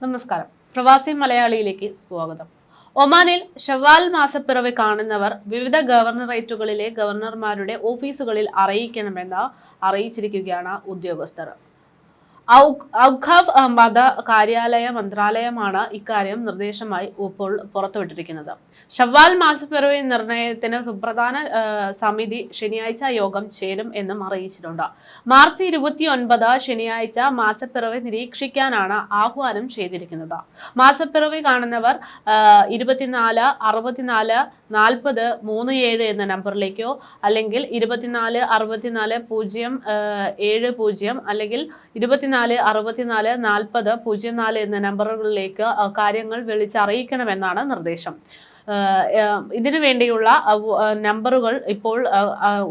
നമസ്കാരം. പ്രവാസി മലയാളിയിലേക്ക് സ്വാഗതം. ഒമാനിൽ ഷവ്വാൽ മാസപ്പിറവി കാണുന്നവർ വിവിധ ഗവർണറേറ്റുകളിലെ ഗവർണർമാരുടെ ഓഫീസുകളിൽ അറിയിക്കണമെന്ന് അറിയിച്ചിരിക്കുകയാണ് ഉദ്യോഗസ്ഥർ. ഔഖാഫ് മത കാര്യാലയ മന്ത്രാലയമാണ് ഇക്കാര്യം നിർദ്ദേശമായി ഇപ്പോൾ പുറത്തുവിട്ടിരിക്കുന്നത്. ഷവ്വാൽ മാസപ്പിറവി നിർണയത്തിന് സുപ്രധാന സമിതി ശനിയാഴ്ച യോഗം ചേരും എന്നും അറിയിച്ചിട്ടുണ്ട്. മാർച്ച് 29 ശനിയാഴ്ച മാസപ്പിറവി നിരീക്ഷിക്കാനാണ് ആഹ്വാനം ചെയ്തിരിക്കുന്നത്. മാസപ്പിറവി കാണുന്നവർ 24 64 40 37 എന്ന നമ്പറിലേക്കോ അല്ലെങ്കിൽ 24 64 070 അല്ലെങ്കിൽ 24 64 40 04 എന്ന നമ്പറുകളിലേക്ക് കാര്യങ്ങൾ വിളിച്ചറിയിക്കണമെന്നാണ് നിർദ്ദേശം. ഇതിനു വേണ്ടിയുള്ള നമ്പറുകൾ ഇപ്പോൾ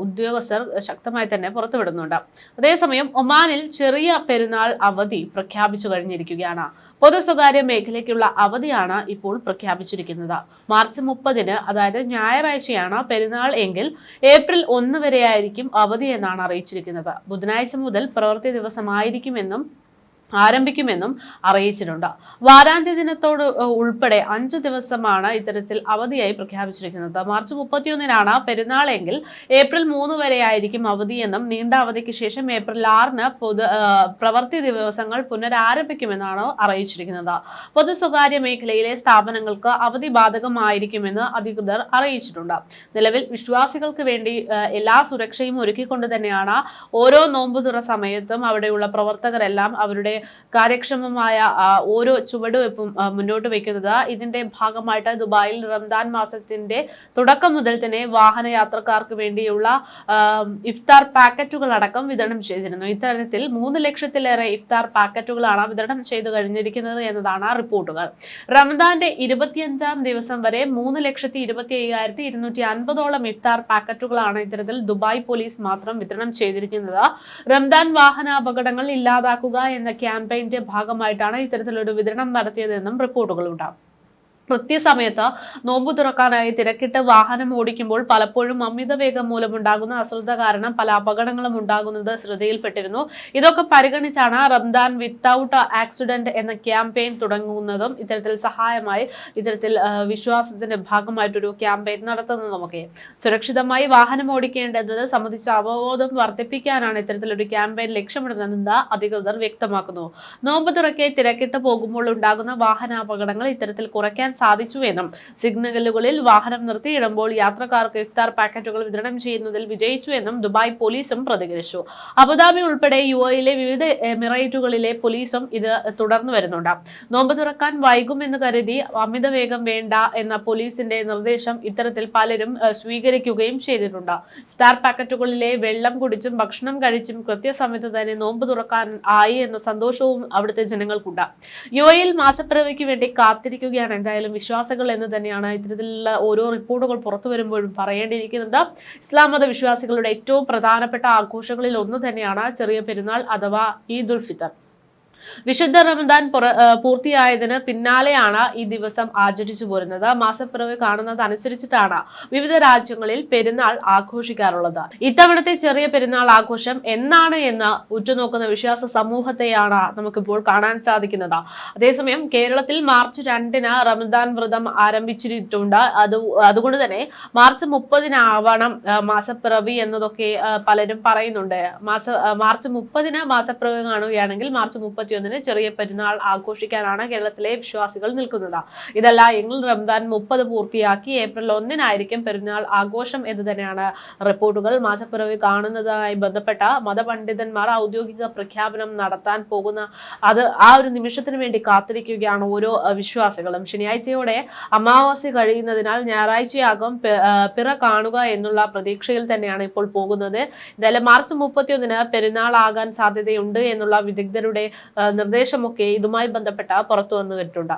ഉദ്യോഗസ്ഥർ ശക്തമായി തന്നെ പുറത്തുവിടുന്നുണ്ട്. അതേസമയം ഒമാനിൽ ചെറിയ പെരുന്നാൾ അവധി പ്രഖ്യാപിച്ചു കഴിഞ്ഞിരിക്കുകയാണ്. പൊതു സ്വകാര്യ മേഖലയ്ക്കുള്ള അവധിയാണ് ഇപ്പോൾ പ്രഖ്യാപിച്ചിരിക്കുന്നത്. മാർച്ച് 30 അതായത് ഞായറാഴ്ചയാണ് പെരുന്നാൾ എങ്കിൽ ഏപ്രിൽ 1 വരെയായിരിക്കും അവധി എന്നാണ് അറിയിച്ചിരിക്കുന്നത്. ബുധനാഴ്ച മുതൽ പ്രവൃത്തി ദിവസമായിരിക്കുമെന്നും ആരംഭിക്കുമെന്നും അറിയിച്ചിട്ടുണ്ട്. വാരാന്ത്യ ദിനത്തോട് ഉൾപ്പെടെ 5 ദിവസമാണ് ഇത്തരത്തിൽ അവധിയായി പ്രഖ്യാപിച്ചിരിക്കുന്നത്. മാർച്ച് 31 പെരുന്നാളെങ്കിൽ ഏപ്രിൽ 3 വരെയായിരിക്കും അവധിയെന്നും നീണ്ട അവധിക്ക് ശേഷം ഏപ്രിൽ 6 പ്രവൃത്തി ദിവസങ്ങൾ പുനരാരംഭിക്കുമെന്നാണ് അറിയിച്ചിരിക്കുന്നത്. പൊതു സ്വകാര്യ മേഖലയിലെ സ്ഥാപനങ്ങൾക്ക് അവധി ബാധകമായിരിക്കുമെന്ന് അധികൃതർ അറിയിച്ചിട്ടുണ്ട്. നിലവിൽ വിശ്വാസികൾക്ക് വേണ്ടി എല്ലാ സുരക്ഷയും ഒരുക്കിക്കൊണ്ട് തന്നെയാണ് ഓരോ നോമ്പുതുറ സമയത്തും അവിടെയുള്ള പ്രവർത്തകരെല്ലാം അവരുടെ കാര്യക്ഷമമായ ഓരോ ചുവടുവെപ്പും മുന്നോട്ട് വയ്ക്കുന്നത്. ഇതിന്റെ ഭാഗമായിട്ട് ദുബായിൽ റംദാൻ മാസത്തിന്റെ തുടക്കം മുതൽ തന്നെ വാഹന യാത്രക്കാർക്ക് വേണ്ടിയുള്ള ഇഫ്താർ പാക്കറ്റുകൾ അടക്കം വിതരണം ചെയ്തിരുന്നു. ഇത്തരത്തിൽ 3 ലക്ഷത്തിലേറെ ഇഫ്താർ പാക്കറ്റുകളാണ് വിതരണം ചെയ്തു കഴിഞ്ഞിരിക്കുന്നത് എന്നതാണ് റിപ്പോർട്ടുകൾ. റംദാന്റെ 25-ാം ദിവസം വരെ 3,25,250 ഇഫ്താർ പാക്കറ്റുകളാണ് ഇത്തരത്തിൽ ദുബായ് പോലീസ് മാത്രം വിതരണം ചെയ്തിരിക്കുന്നത്. റംദാൻ വാഹന അപകടങ്ങൾ ഇല്ലാതാക്കുക എന്ന ക്യാമ്പയിന്റെ ഭാഗമായിട്ടാണ് ഇത്തരത്തിലൊരു വിതരണം നടത്തിയതെന്നും റിപ്പോർട്ടുകളുണ്ട്. കൃത്യസമയത്ത് നോമ്പു തുറക്കാനായി തിരക്കിട്ട് വാഹനം ഓടിക്കുമ്പോൾ പലപ്പോഴും അമിത വേഗം മൂലമുണ്ടാകുന്ന അശ്രദ്ധ കാരണം പല അപകടങ്ങളും ഉണ്ടാകുന്നത് ശ്രദ്ധയിൽപ്പെട്ടിരുന്നു. ഇതൊക്കെ പരിഗണിച്ചാണ് റംദാൻ വിത്തൌട്ട് ആക്സിഡന്റ് എന്ന ക്യാമ്പയിൻ തുടങ്ങുന്നതും ഇത്തരത്തിൽ സഹായമായി ഇത്തരത്തിൽ വിശ്വാസത്തിന്റെ ഭാഗമായിട്ടൊരു ക്യാമ്പയിൻ നടത്തുന്നതുമൊക്കെ. സുരക്ഷിതമായി വാഹനം ഓടിക്കേണ്ടത് സംബന്ധിച്ച അവബോധം വർദ്ധിപ്പിക്കാനാണ് ഇത്തരത്തിലൊരു ക്യാമ്പയിൻ ലക്ഷ്യമിടുന്നതെന്ന് അധികൃതർ വ്യക്തമാക്കുന്നു. നോമ്പ് തുറക്കെ തിരക്കിട്ട് പോകുമ്പോൾ ഉണ്ടാകുന്ന വാഹനാപകടങ്ങൾ ഇത്തരത്തിൽ കുറയ്ക്കാൻ സാധിച്ചു എന്നും സിഗ്നലുകളിൽ വാഹനം നിർത്തിയിടുമ്പോൾ യാത്രക്കാർക്ക് ഇഫ്താർ പാക്കറ്റുകൾ വിതരണം ചെയ്യുന്നതിൽ വിജയിച്ചു എന്നും ദുബായ് പോലീസും പ്രതികരിച്ചു. അബുദാബി ഉൾപ്പെടെ യുഎഇയിലെ വിവിധ എമിറേറ്റുകളിലെ പോലീസും ഇത് തുടർന്നു വരുന്നുണ്ട്. നോമ്പ് തുറക്കാൻ വൈകുമെന്ന് കരുതി അമിത വേഗം വേണ്ട എന്ന പോലീസിന്റെ നിർദ്ദേശം ഇത്തരത്തിൽ പലരും സ്വീകരിക്കുകയും ചെയ്തിട്ടുണ്ട്. ഇഫ്താർ പാക്കറ്റുകളിലെ വെള്ളം കുടിച്ചും ഭക്ഷണം കഴിച്ചും കൃത്യസമയത്ത് തന്നെ നോമ്പ് തുറക്കാൻ ആയി എന്ന സന്തോഷവും അവിടുത്തെ ജനങ്ങൾക്കുണ്ട്. യുഎഇയിൽ മാസപ്പിറവിക്ക് വേണ്ടി കാത്തിരിക്കുകയാണ് എന്തായാലും വിശ്വാസികൾ എന്ന് തന്നെയാണ് ഇത്തരത്തിലുള്ള ഓരോ റിപ്പോർട്ടുകൾ പുറത്തു വരുമ്പോഴും പറയേണ്ടിയിരിക്കുന്നത്. ഇസ്ലാം മത വിശ്വാസികളുടെ ഏറ്റവും പ്രധാനപ്പെട്ട ആഘോഷങ്ങളിൽ ഒന്ന് തന്നെയാണ് ചെറിയ പെരുന്നാൾ അഥവാ ഈദ് ഉൽ ഫിത്തർ. വിശുദ്ധ റമദാൻ പൂർത്തിയായതിന് പിന്നാലെയാണ് ഈ ദിവസം ആചരിച്ചു പോരുന്നത്. മാസപ്പിറവി കാണുന്നത് അനുസരിച്ചിട്ടാണ് വിവിധ രാജ്യങ്ങളിൽ പെരുന്നാൾ ആഘോഷിക്കാറുള്ളത്. ഇത്തവണത്തെ ചെറിയ പെരുന്നാൾ ആഘോഷം എന്നാണ് എന്ന് ഉറ്റുനോക്കുന്ന വിശ്വാസ സമൂഹത്തെയാണ് നമുക്കിപ്പോൾ കാണാൻ സാധിക്കുന്നത്. അതേസമയം കേരളത്തിൽ മാർച്ച് 2 റമദാൻ വ്രതം ആരംഭിച്ചിട്ടുണ്ട്. അതുകൊണ്ട് തന്നെ മാർച്ച് 30 മാസപ്പിറവി എന്നതൊക്കെ പലരും പറയുന്നുണ്ട്. മാർച്ച് 30 മാസപ്പിറവി കാണുകയാണെങ്കിൽ മാർച്ച് 31 ചെറിയ പെരുന്നാൾ ആഘോഷിക്കാനാണ് കേരളത്തിലെ വിശ്വാസികൾ നിൽക്കുന്നത്. ഇതല്ല എങ്കിൽ റംദാൻ 30 പൂർത്തിയാക്കി ഏപ്രിൽ 1 പെരുന്നാൾ ആഘോഷം എന്ന് തന്നെയാണ് റിപ്പോർട്ടുകൾ. മാസപ്പിറവി കാണുന്നതുമായി ബന്ധപ്പെട്ട മതപണ്ഡിതന്മാർ ഔദ്യോഗിക പ്രഖ്യാപനം നടത്താൻ പോകുന്ന ആ ഒരു നിമിഷത്തിന് വേണ്ടി കാത്തിരിക്കുകയാണ് ഓരോ വിശ്വാസികളും. ശനിയാഴ്ചയോടെ അമാവാസി കഴിയുന്നതിനാൽ ഞായറാഴ്ചയാകും പിറ കാണുക എന്നുള്ള പ്രതീക്ഷയിൽ തന്നെയാണ് ഇപ്പോൾ പോകുന്നത്. എന്തായാലും മാർച്ച് 31 പെരുന്നാൾ ആകാൻ സാധ്യതയുണ്ട് എന്നുള്ള വിദഗ്ധരുടെ നിർദ്ദേശമൊക്കെ ഇതുമായി ബന്ധപ്പെട്ട പുറത്തു വന്നിട്ടുണ്ട്.